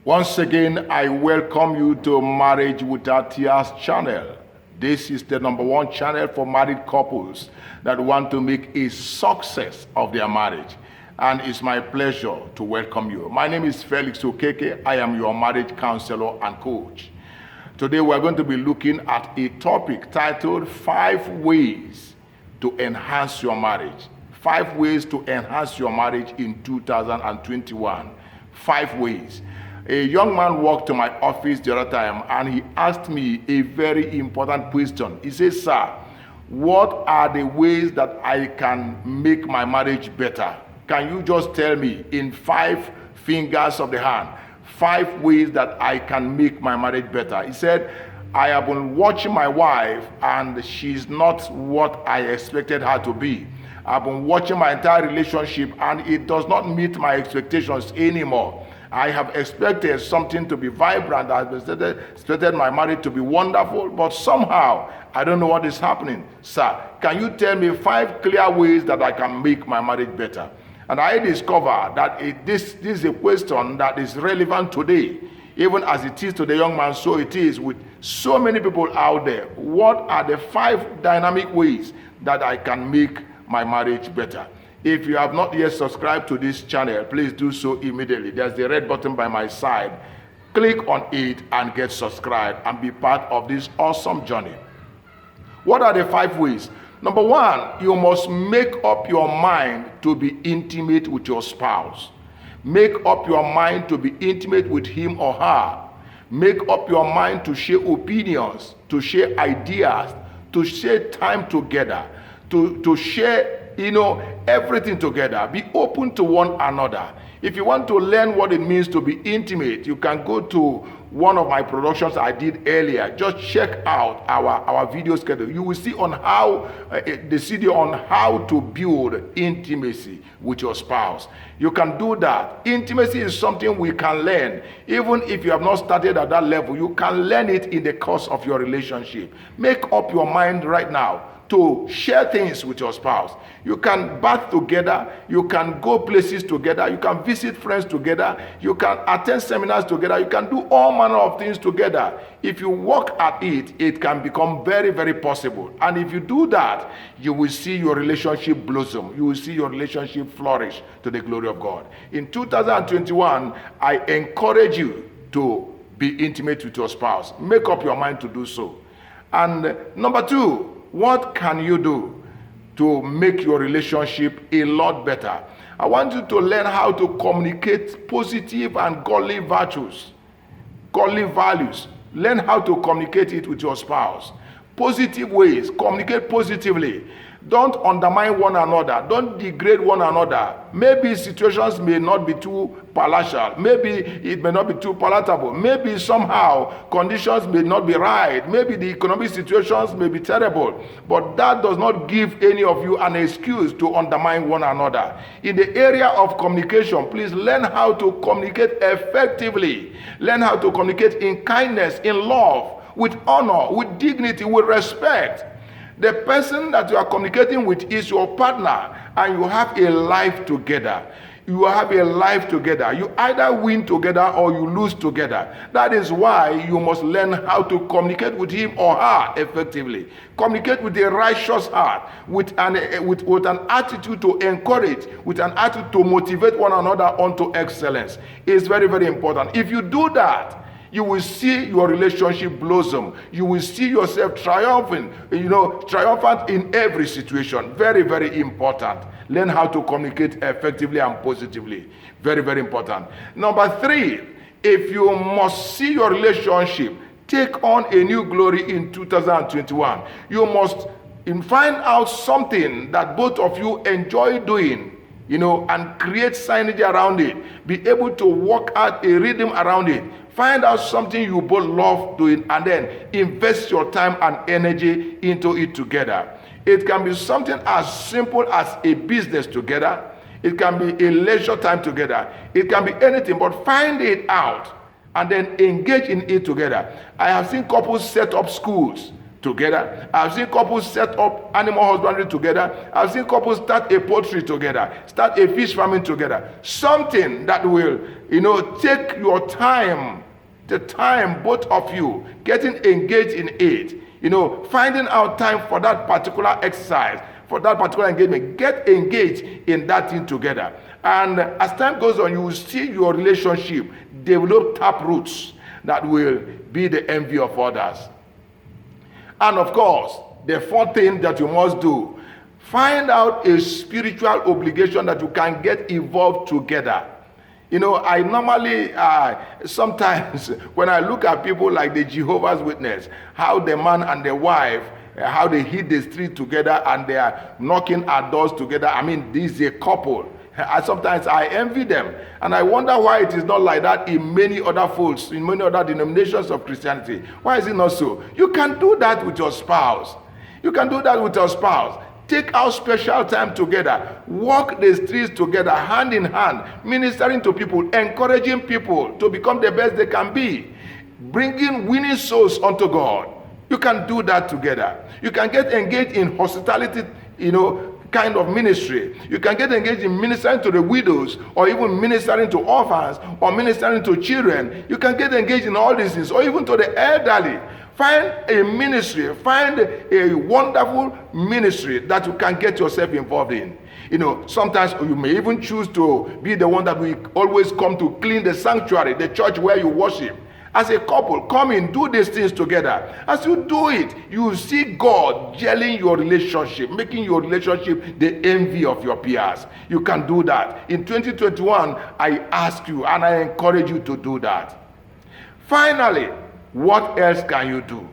Once again, I welcome you to Marriage Without Tears channel. This is the #1 channel for married couples that want to make a success of their marriage. And it's my pleasure to welcome you. My name is Felix Okeke. I am your marriage counselor and coach. Today we're going to be looking at a topic titled 5 Ways to Enhance Your Marriage. 5 ways to enhance your marriage in 2021. 5 ways. A young man walked to my office the other time and he asked me a very important question. He said, "Sir, what are the ways that I can make my marriage better? Can you just tell me in 5 fingers of the hand, 5 ways that I can make my marriage better?" He said, "I have been watching my wife and she's not what I expected her to be. I've been watching my entire relationship and it does not meet my expectations anymore. I have expected something to be vibrant. I have expected my marriage to be wonderful, but somehow I don't know what is happening. Sir, can you tell me 5 clear ways that I can make my marriage better?" And I discovered that this is a question that is relevant today. Even as it is to the young man, so it is with so many people out there. What are the 5 dynamic ways that I can make my marriage better? If you have not yet subscribed to this channel, please do so immediately. There's the red button by my side. Click on it and get subscribed and be part of this awesome journey. What are the 5 ways? Number 1, you must make up your mind to be intimate with your spouse. Make up your mind to be intimate with him or her. Make up your mind to share opinions, to share ideas, to share time together, to share everything together. Be open to one another. If you want to learn what it means to be intimate, you can go to one of my productions I did earlier. Just check out our video schedule. You will see on how the CD on how to build intimacy with your spouse. You can do that. Intimacy is something we can learn. Even if you have not started at that level, you can learn it in the course of your relationship. Make up your mind right now to share things with your spouse. You can bath together, you can go places together, you can visit friends together, you can attend seminars together, you can do all manner of things together. If you work at it, it can become very, very possible. And if you do that, you will see your relationship blossom. You will see your relationship flourish to the glory of God. In 2021, I encourage you to be intimate with your spouse. Make up your mind to do so. And number 2, what can you do to make your relationship a lot better? I want you to learn how to communicate positive and godly virtues, godly values. Learn how to communicate it with your spouse. Positive ways. Communicate positively. Don't undermine one another. Don't degrade one another. Maybe situations may not be too palatial. Maybe it may not be too palatable. Maybe somehow conditions may not be right. Maybe the economic situations may be terrible. But that does not give any of you an excuse to undermine one another. In the area of communication, please learn how to communicate effectively. Learn how to communicate in kindness, in love, with honor, with dignity, with respect. The person that you are communicating with is your partner, and you have a life together. You have a life together. You either win together or you lose together. That is why you must learn how to communicate with him or her effectively. Communicate with a righteous heart, with an attitude to encourage, with an attitude to motivate one another unto excellence. It's very, very important. If you do that, you will see your relationship blossom. You will see yourself triumphant in every situation. Very, very important. Learn how to communicate effectively and positively. Very, very important. Number 3, if you must see your relationship take on a new glory in 2021, you must find out something that both of you enjoy doing, and create synergy around it. Be able to work out a rhythm around it. Find out something you both love doing and then invest your time and energy into it together. It can be something as simple as a business together. It can be a leisure time together. It can be anything, but find it out and then engage in it together. I have seen couples set up schools, together. I've seen couples set up animal husbandry together. I've seen couples start a poultry together, start a fish farming together. Something that will, take your time, the time, both of you, getting engaged in it, finding out time for that particular exercise, for that particular engagement. Get engaged in that thing together. And as time goes on, you will see your relationship develop tap roots that will be the envy of others. And of course, the fourth thing that you must do, find out a spiritual obligation that you can get involved together. I normally, sometimes when I look at people like the Jehovah's Witness, how the man and the wife, how they hit the street together and they are knocking at doors together. I mean, this is a couple. Sometimes I envy them, and I wonder why it is not like that in many other folds, in many other denominations of Christianity. Why is it not so? You can do that with your spouse. You can do that with your spouse. Take out special time together. Walk the streets together, hand in hand, ministering to people, encouraging people to become the best they can be, bringing winning souls unto God. You can do that together. You can get engaged in hospitality, kind of ministry. You can get engaged in ministering to the widows, or even ministering to orphans, or ministering to children. You can get engaged in all these things, or even to the elderly. Find a ministry, find a wonderful ministry that you can get yourself involved in. Sometimes you may even choose to be the one that will always come to clean the sanctuary, the church where you worship. As a couple, come in, do these things together. As you do it, you will see God gelling your relationship, making your relationship the envy of your peers. You can do that. In 2021, I ask you and I encourage you to do that. Finally, what else can you do?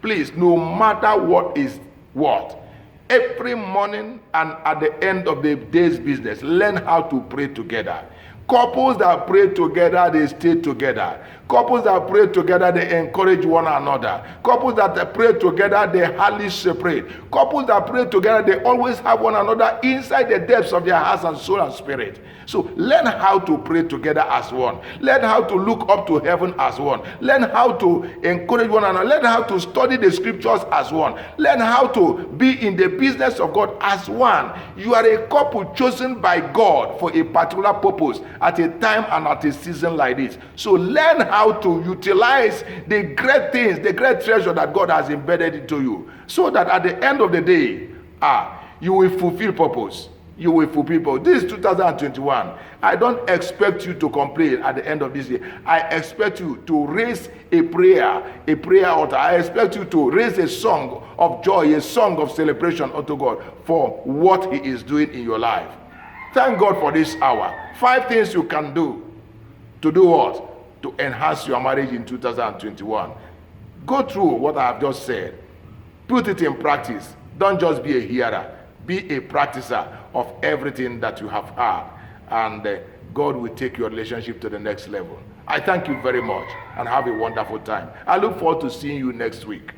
Please, no matter what is what, every morning and at the end of the day's business, learn how to pray together. Couples that pray together, they stay together. Couples that pray together, they encourage one another. Couples that pray together, they hardly separate. Couples that pray together, they always have one another inside the depths of their hearts and soul and spirit. So learn how to pray together as one. Learn how to look up to heaven as one. Learn how to encourage one another. Learn how to study the scriptures as one. Learn how to be in the business of God as one. You are a couple chosen by God for a particular purpose at a time and at a season like this. So learn how to utilize the great things, the great treasure that God has embedded into you, so that at the end of the day, you will fulfill purpose. You will fulfill purpose. This is 2021. I don't expect you to complain at the end of this year. I expect you to raise a prayer altar. I expect you to raise a song of joy, a song of celebration unto God for what He is doing in your life. Thank God for this hour. 5 things you can do. To do what? To enhance your marriage in 2021. Go through what I have just said. Put it in practice. Don't just be a hearer. Be a practicer of everything that you have heard. And God will take your relationship to the next level. I thank you very much and have a wonderful time. I look forward to seeing you next week.